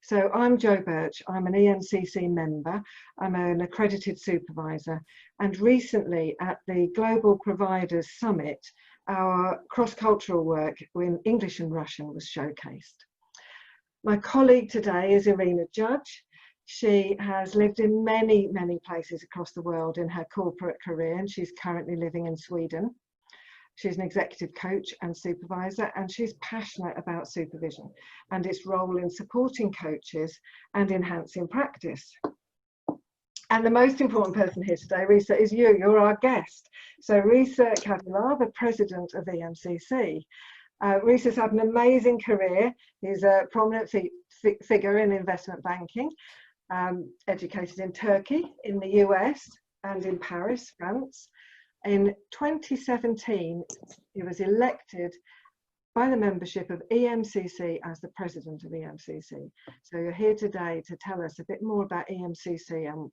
So I'm Jo Birch, I'm an EMCC member, I'm an accredited supervisor, and recently at the Global Providers Summit, our cross-cultural work in English and Russian was showcased. My colleague today is Irina Judge. She has lived in many places across the world in her corporate career, and she's currently living in Sweden. She's an executive coach and supervisor, and she's passionate about supervision and its role in supporting coaches and enhancing practice. And the most important person here today, Riza, is you. You're our guest. So Riza Kadilar, the president of EMCC. Riza's had an amazing career. He's a prominent figure in investment banking, educated in Turkey, in the US, and in Paris, France. In 2017, he was elected by the membership of EMCC as the president of EMCC. So you're here today to tell us a bit more about EMCC and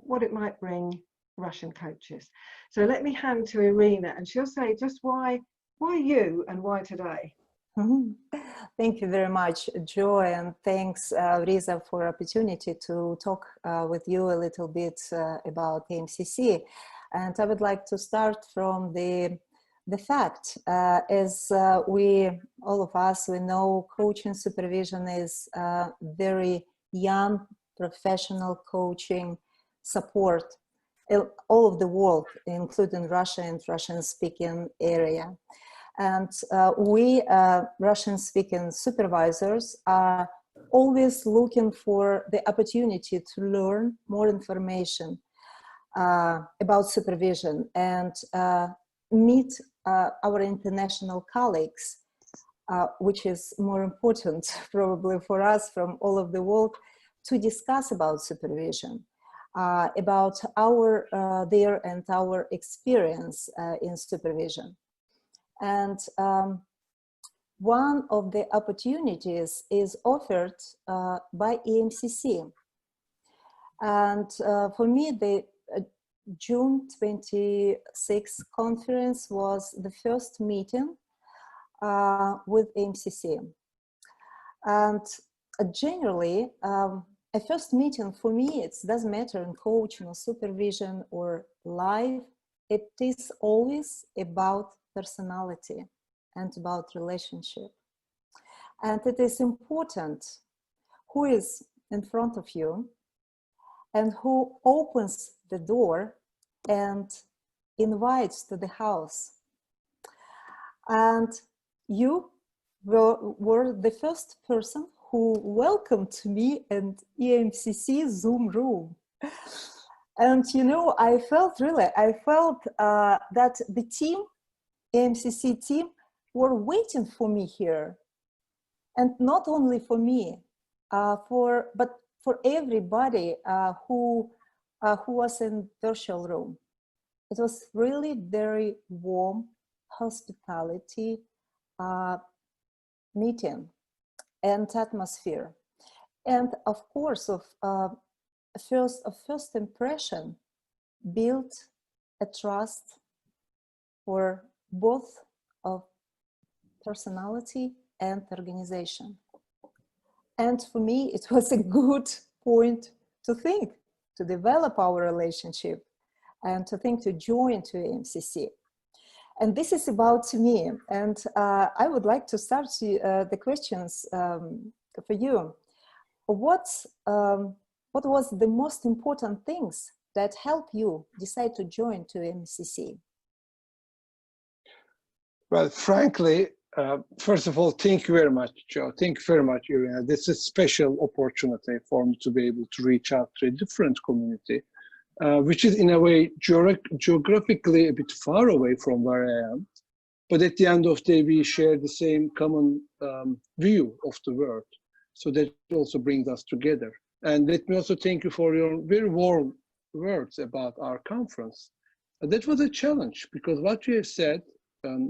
what it might bring Russian coaches. So let me hand to Irina, and she'll say just why you and why today? Thank you very much, Jo, and thanks, Riza, for opportunity to talk with you a little bit about EMCC. And I would like to start from the fact, as all of us, we know coaching supervision is very young professional coaching support all over the world, including Russia and Russian-speaking area. And we Russian-speaking supervisors are always looking for the opportunity to learn more information about supervision and meet our international colleagues, which is more important probably for us from all over the world, to discuss about supervision, about their and our experience in supervision. And one of the opportunities is offered by EMCC. And for me, the June 26th conference was the first meeting with EMCC. And generally, a first meeting for me, it doesn't matter in coaching or supervision or life, it is always about personality and about relationship. And it is important who is in front of you and who opens the door and invites to the house. And you were the first person who welcomed me in EMCC Zoom room. And you know, I felt that the team, EMCC team, were waiting for me here. And not only for me, but for everybody who was in virtual room. It was really very warm hospitality meeting and atmosphere. And of course, first impression built a trust for both of personality and organization. And for me, it was a good point to think, to develop our relationship and to think to join to EMCC. And this is about me. And I would like to start the questions for you. What was the most important things that helped you decide to join to EMCC? Well, frankly, first of all, thank you very much, Jo. Thank you very much, Irina. This is a special opportunity for me to be able to reach out to a different community, which is in a way geographically a bit far away from where I am. But at the end of the day, we share the same common view of the world. So that also brings us together. And let me also thank you for your very warm words about our conference. That was a challenge because what you have said,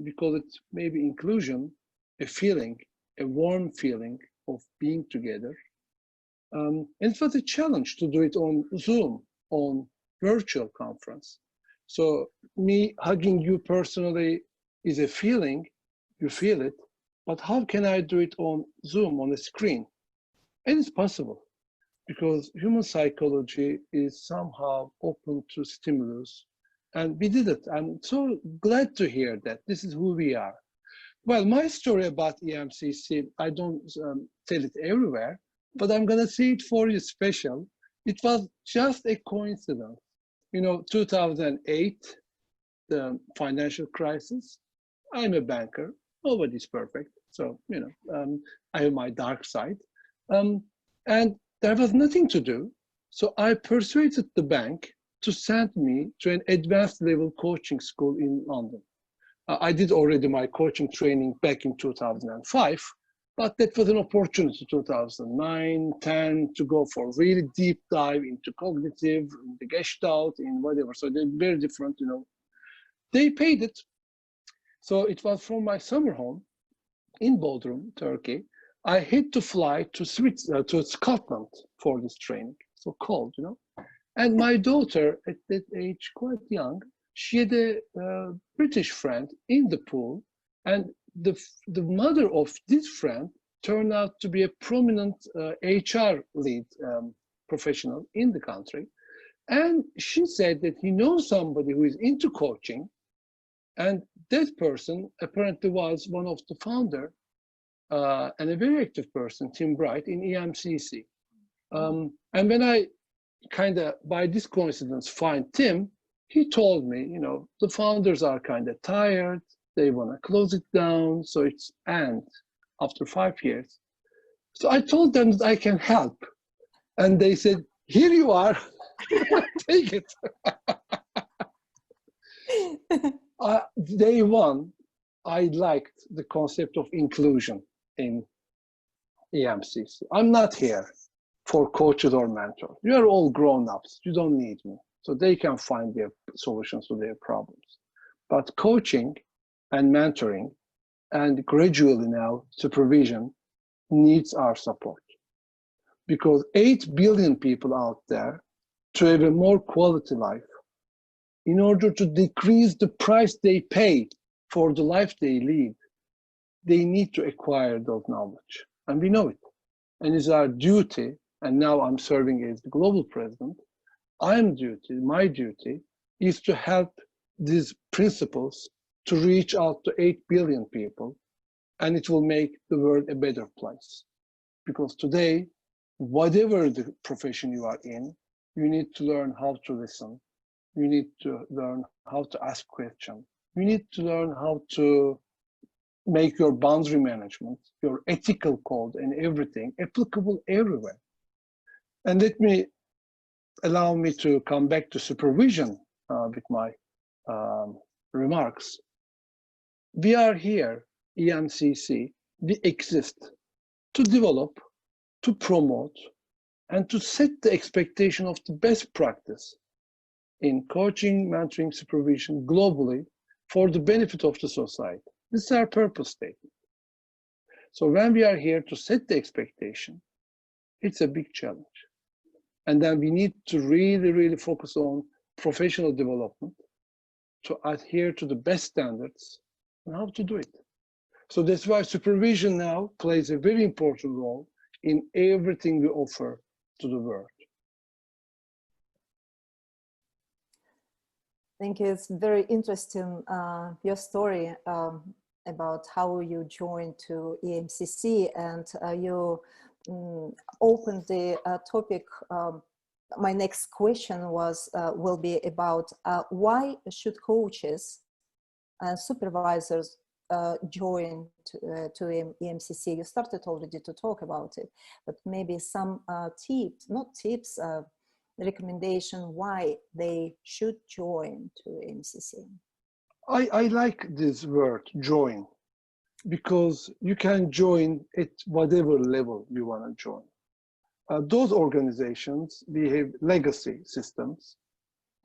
we call it maybe inclusion, a feeling, a warm feeling of being together. And it was a challenge to do it on Zoom, on virtual conference. So me hugging you personally is a feeling, you feel it, but how can I do it on Zoom, on a screen? And it's possible because human psychology is somehow open to stimulus. And we did it. I'm so glad to hear that this is who we are. Well, my story about EMCC, I don't tell it everywhere, but I'm going to say it for you special. It was just a coincidence. 2008, the financial crisis. I'm a banker. Nobody's perfect. So, I have my dark side. And there was nothing to do. So I persuaded the bank to send me to an advanced level coaching school in London. I did already my coaching training back in 2005, but that was an opportunity 2009, 10 to go for really deep dive into cognitive, in the Gestalt, in whatever. So they're very different, They paid it. So it was from my summer home in Bodrum, Turkey. I had to fly to Scotland for this training. So cold, And my daughter, at that age, quite young, she had a British friend in the pool, and the mother of this friend turned out to be a prominent HR lead professional in the country. And she said that he knows somebody who is into coaching, and that person apparently was one of the founder and a very active person, Tim Bright, in EMCC. And when I kind of, by this coincidence, find Tim, he told me, the founders are kind of tired. They want to close it down. So it's end after 5 years. So I told them that I can help. And they said, here you are, take it. Day one, I liked the concept of inclusion in EMCC. I'm not here for coaches or mentors. You are all grown-ups. You don't need me. So they can find their solutions to their problems. But coaching and mentoring and gradually now supervision needs our support. Because 8 billion people out there to have a more quality life, in order to decrease the price they pay for the life they lead, they need to acquire those knowledge. And we know it. And it's our duty, and now I'm serving as the global president, my duty is to help these principles to reach out to 8 billion people, and it will make the world a better place. Because today, whatever the profession you are in, you need to learn how to listen. You need to learn how to ask questions. You need to learn how to make your boundary management, your ethical code and everything applicable everywhere. And allow me to come back to supervision with my remarks. We are here, EMCC, we exist to develop, to promote, and to set the expectation of the best practice in coaching, mentoring, supervision globally for the benefit of the society. This is our purpose statement. So when we are here to set the expectation, it's a big challenge. And then we need to really, really focus on professional development to adhere to the best standards and how to do it. So that's why supervision now plays a very important role in everything we offer to the world. Thank you. It's very interesting, your story about how you joined to EMCC, and you opened the topic. My next question will be about why should coaches and supervisors join to EMCC? You started already to talk about it, but maybe some tips, recommendation why they should join to EMCC. I like this word, join, because you can join at whatever level you want to join. Those organizations, we have legacy systems,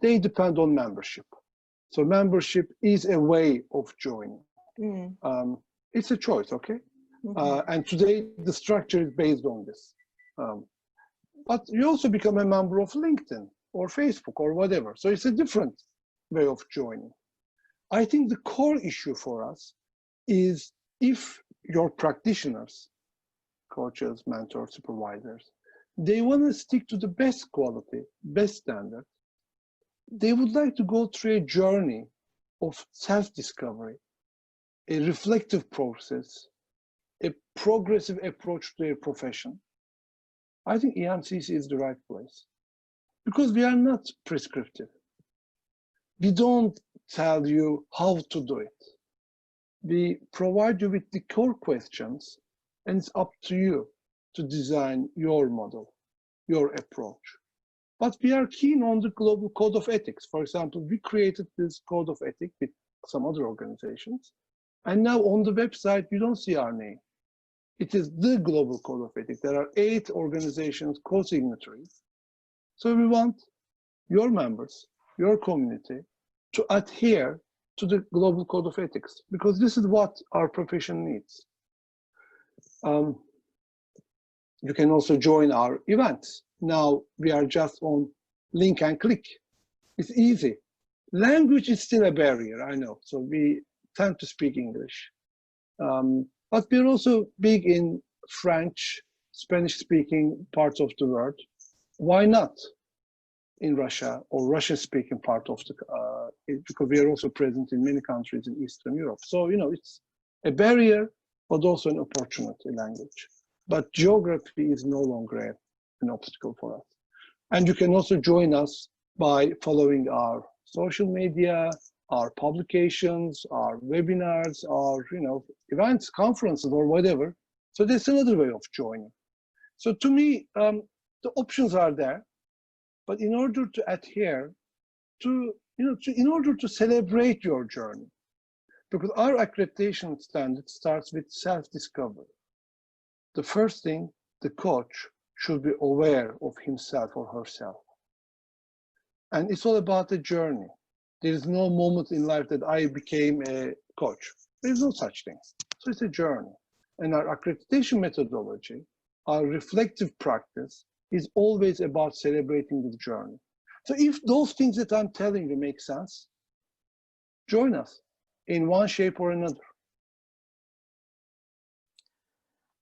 they depend on membership. So membership is a way of joining. It's a choice, okay? And today the structure is based on this. But you also become a member of LinkedIn or Facebook or whatever. So it's a different way of joining. I think the core issue for us is if your practitioners coaches, mentors, supervisors, they want to stick to the best quality, best standard. They would like to go through a journey of self-discovery, a reflective process, a progressive approach to their profession. I think EMCC is the right place because we are not prescriptive. We don't tell you how to do it. We provide you with the core questions, and it's up to you to design your model, your approach. But we are keen on the global code of ethics. For example, we created this code of ethics with some other organizations. And now on the website, you don't see our name. It is the global code of ethics. There are 8 organizations, co-signatories. So we want your members, your community, to adhere to the global code of ethics, because this is what our profession needs. You can also join our events. Now we are just on link and click. It's easy. Language is still a barrier, I know. So we tend to speak English. But we're also big in French, Spanish-speaking parts of the world. Why not in Russia or Russian-speaking part of the, because we are also present in many countries in Eastern Europe. So, you know, it's a barrier, but also an opportunity, language. But geography is no longer an obstacle for us. And you can also join us by following our social media, our publications, our webinars, our events, conferences, or whatever. So there's another way of joining. So to me, the options are there, but in order to adhere to, in order to celebrate your journey, because our accreditation standard starts with self-discovery. The first thing, the coach should be aware of himself or herself. And it's all about the journey. There is no moment in life that I became a coach. There is no such thing. So it's a journey. And our accreditation methodology, our reflective practice, is always about celebrating the journey. So if those things that I'm telling you make sense, join us in one shape or another.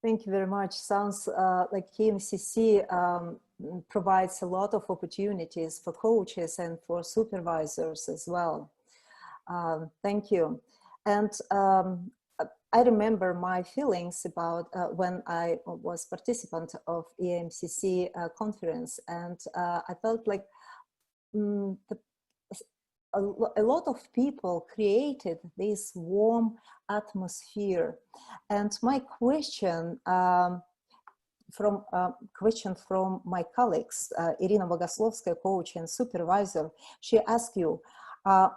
Thank you very much. Sounds like EMCC provides a lot of opportunities for coaches and for supervisors as well. Thank you. And I remember my feelings about when I was participant of EMCC conference, and I felt like a lot of people created this warm atmosphere. And my question from my colleagues, Irina Bogoslovskaya, coach and supervisor, she asked you,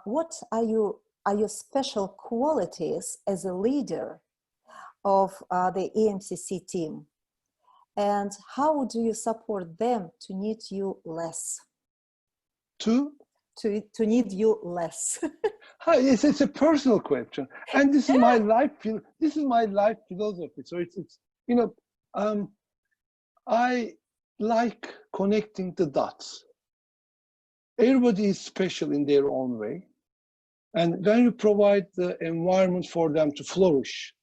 what are your special qualities as a leader of the EMCC team? And how do you support them to need you less? To need you less. It's a personal question, and this is my life. This is my life philosophy. So it's I like connecting the dots. Everybody is special in their own way, and when you provide the environment for them to flourish,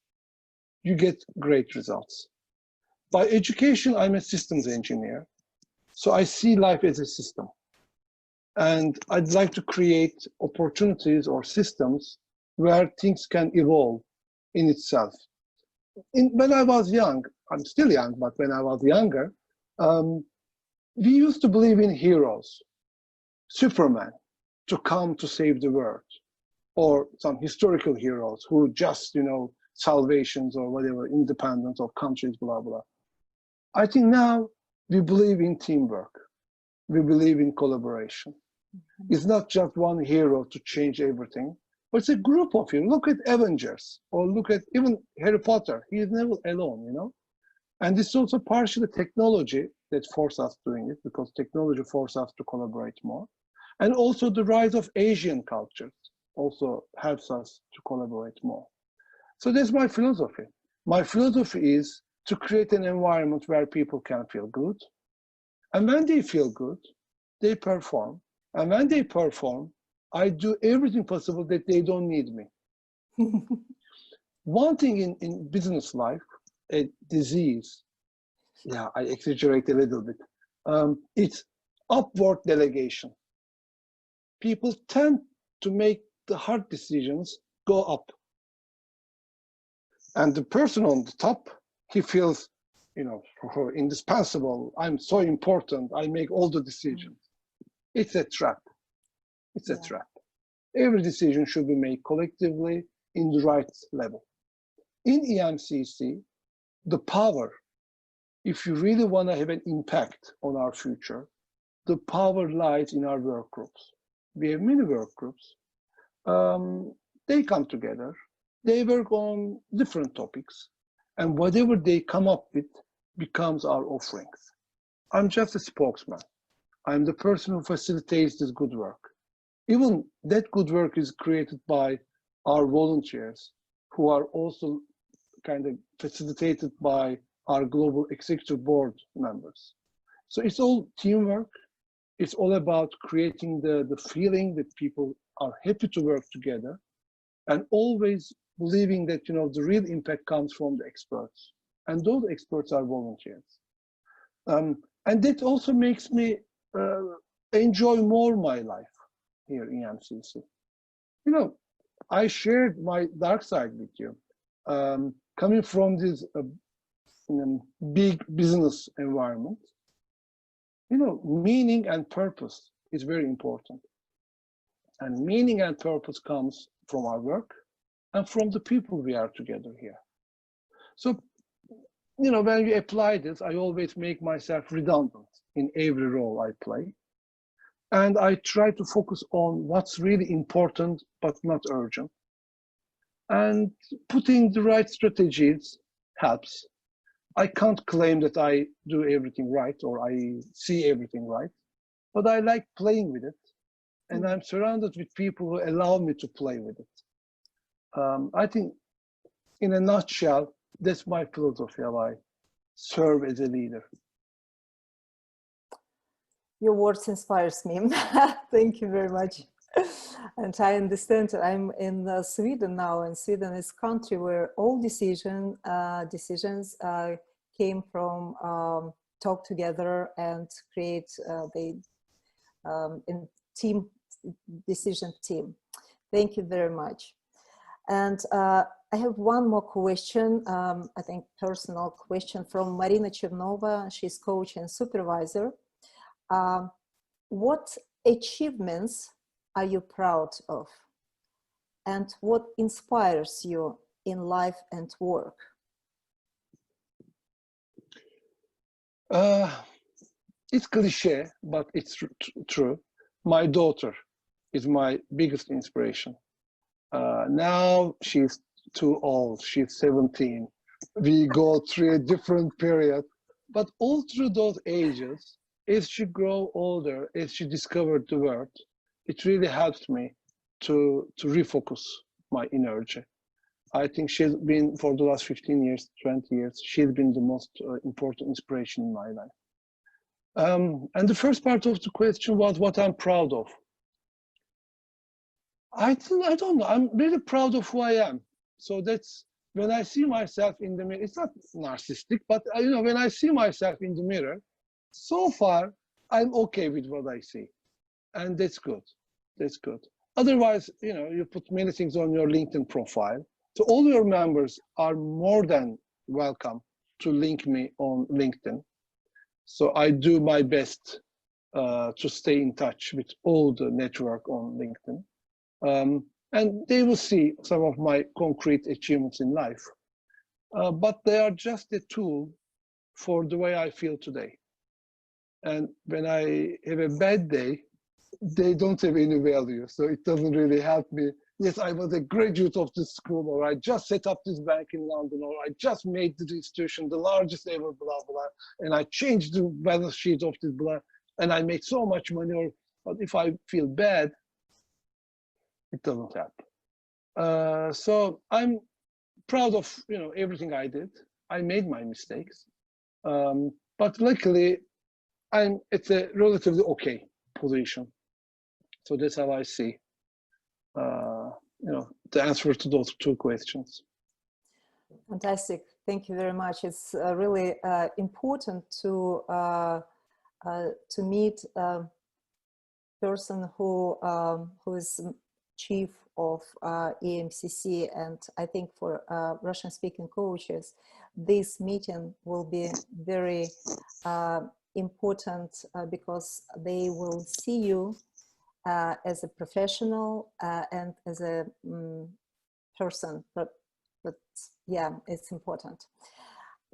you get great results. By education, I'm a systems engineer, so I see life as a system. And I'd like to create opportunities or systems where things can evolve in itself. When I was young, I'm still young, but when I was younger, we used to believe in heroes, Superman, to come to save the world, or some historical heroes who just, salvations or whatever, independence of countries, blah, blah. I think now we believe in teamwork. We believe in collaboration. It's not just one hero to change everything, but it's a group of heroes. Look at Avengers, or look at even Harry Potter. He is never alone, And this is also partially technology that forces us doing it, because technology forces us to collaborate more. And also the rise of Asian cultures also helps us to collaborate more. So that's my philosophy. My philosophy is to create an environment where people can feel good. And when they feel good, they perform. And when they perform, I do everything possible that they don't need me. One thing in business life, a disease yeah, I exaggerate a little bit. It's upward delegation. People tend to make the hard decisions go up. And the person on the top, he feels, you know, indispensable. I'm so important. I make all the decisions. It's a trap. It's a trap. Every decision should be made collectively in the right level. In EMCC, the power, if you really want to have an impact on our future, the power lies in our work groups. We have many work groups. They come together. They work on different topics. And whatever they come up with becomes our offerings. I'm just a spokesman. I'm the person who facilitates this good work. Even that good work is created by our volunteers, who are also kind of facilitated by our global executive board members. So it's all teamwork. It's all about creating the feeling that people are happy to work together, and always believing that, you know, the real impact comes from the experts. And those experts are volunteers. And that also makes me enjoy more my life here in EMCC. You know, I shared my dark side with you. Coming from this big business environment, you know, meaning and purpose is very important. And meaning and purpose comes from our work and from the people we are together here. So, you know, when we apply this, I always make myself redundant in every role I play. And I try to focus on what's really important, but not urgent. And putting the right strategies helps. I can't claim that I do everything right or I see everything right, but I like playing with it. And I'm surrounded with people who allow me to play with it. I think, in a nutshell, that's my philosophy how I serve as a leader. Your words inspires me. Thank you very much. And I understand I'm in Sweden now, and Sweden is a country where all decisions came from talk together and create the decision team. Thank you very much. And I have one more question, I think personal question from Marina Chernova. She's coach and supervisor. What achievements are you proud of? And what inspires you in life and work? It's cliche, but it's true. My daughter is my biggest inspiration. Now she's too old, she's 17. We go through a different period, but all through those ages, as she grows older, as she discovered the world, it really helped me to refocus my energy. I think she's been, for the last 15 years, 20 years, she's been the most important inspiration in my life. And the first part of the question was what I'm proud of. I don't know, I'm really proud of who I am. So that's, when I see myself in the mirror, it's not narcissistic, but you know, when I see myself in the mirror, so far, I'm okay with what I see. And that's good, that's good. Otherwise, you know, you put many things on your LinkedIn profile. So all your members are more than welcome to link me on LinkedIn. So I do my best to stay in touch with all the network on LinkedIn. And they will see some of my concrete achievements in life. But they are just a tool for the way I feel today. And when I have a bad day, they don't have any value. So it doesn't really help me. Yes, I was a graduate of this school, or I just set up this bank in London, or I just made the institution the largest ever, blah, blah, and I changed the balance sheet of this, blah, and I made so much money. But if I feel bad, it doesn't help. So I'm proud of, you know, everything I did. I made my mistakes, but luckily, it's a relatively okay position. So that's how I see, you know, the answer to those two questions. Fantastic. Thank you very much. It's really important to meet a person who is chief of EMCC, and I think for Russian-speaking coaches, this meeting will be very important because they will see you as a professional and as a person, but yeah, it's important.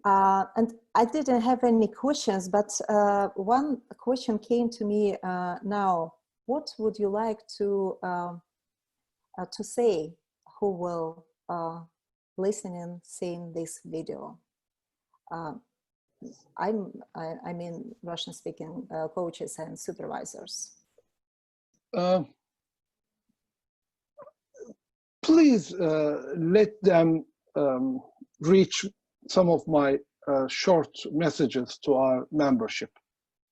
And I didn't have any questions, but one question came to me now. What would you like to say who will listen and seeing this video? I mean Russian-speaking coaches and supervisors. Please let them reach some of my short messages to our membership.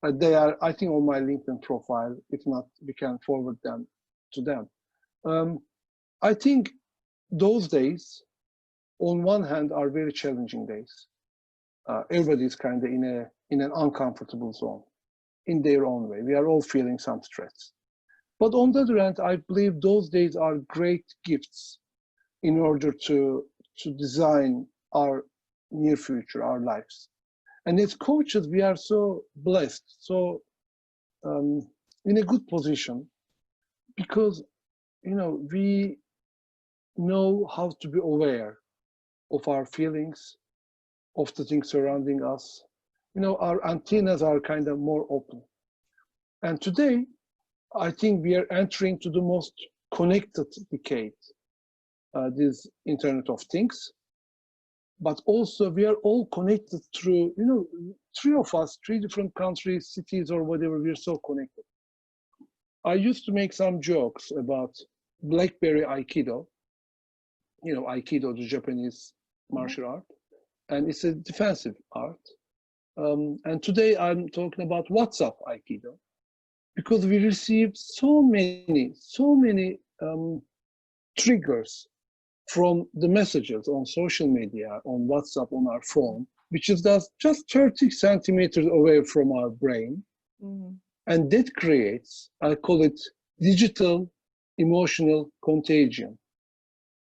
They are, I think, on my LinkedIn profile. If not, we can forward them to them. I think those days, on one hand, are very challenging days. Everybody's kind of in an uncomfortable zone, in their own way. We are all feeling some stress. But on the other hand, I believe those days are great gifts in order to design our near future, our lives. And as coaches, we are so blessed, so in a good position, because we know how to be aware of our feelings, of the things surrounding us. Our antennas are kind of more open. And today, I think we are entering to the most connected decade, this Internet of Things. But also we are all connected through, three of us, three different countries, cities, or whatever, we're so connected. I used to make some jokes about BlackBerry Aikido, Aikido, the Japanese martial art, and it's a defensive art. And today I'm talking about WhatsApp Aikido, because we received so many triggers from the messages on social media, on WhatsApp, on our phone, which is just 30 centimeters away from our brain. Mm-hmm. And that creates, I call it digital emotional contagion.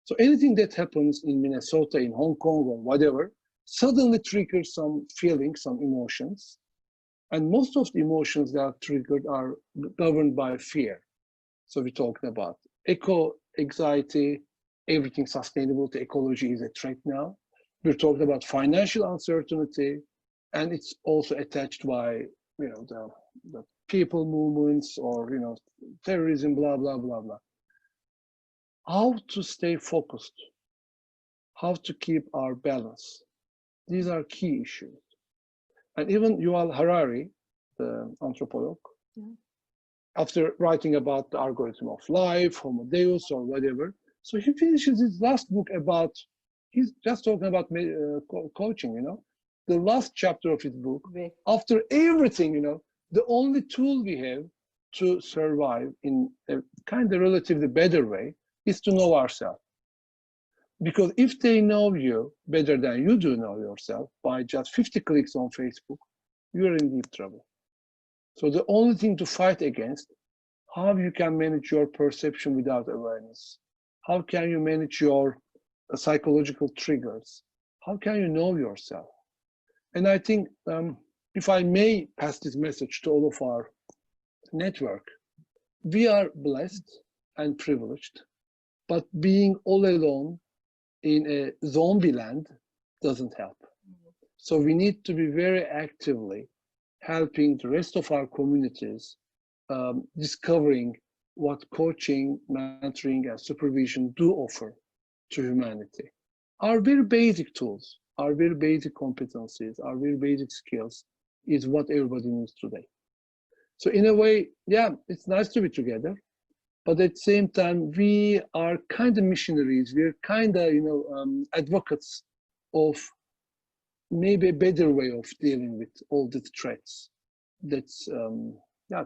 So anything that happens in Minnesota, in Hong Kong, or whatever, suddenly triggers some feelings, some emotions. And most of the emotions that are triggered are governed by fear. So we're talking about eco-anxiety, everything sustainable to ecology is a threat now. We're talking about financial uncertainty, and it's also attached by the people movements or terrorism, blah blah blah blah. How to stay focused, how to keep our balance. These are key issues. And even Yuval Harari, the anthropologist, after writing about the algorithm of life, Homo Deus or whatever, so he finishes his last book about, he's just talking about coaching, the last chapter of his book, after everything, the only tool we have to survive in a kind of relatively better way is to know ourselves. Because if they know you better than you do know yourself by just 50 clicks on Facebook, you're in deep trouble. So the only thing to fight against, how you can manage your perception without awareness. How can you manage your psychological triggers? How can you know yourself? And I think if I may pass this message to all of our network, we are blessed and privileged, but being all alone in a zombie land doesn't help. So we need to be very actively helping the rest of our communities discovering what coaching, mentoring, and supervision do offer to humanity. Our very basic tools, our very basic competencies, our very basic skills is what everybody needs today. So in a way, yeah, it's nice to be together, but at the same time, we are kind of missionaries. We're kind of, advocates of maybe a better way of dealing with all the threats that's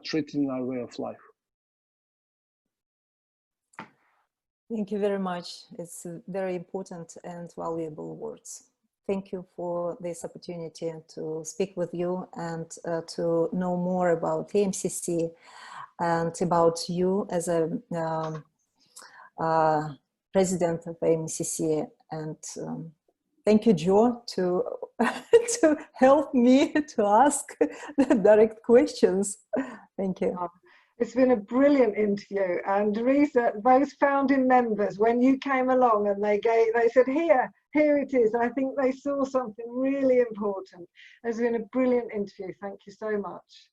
threatening our way of life. Thank you very much. It's very important and valuable words. thank you for this opportunity to speak with you and to know more about EMCC and about you as a president of EMCC. And thank you, Joe, to to help me to ask the direct questions. Thank you. It's been a brilliant interview, and Riza, those founding members, when you came along and they said, here it is. I think they saw something really important. It's been a brilliant interview. Thank you so much.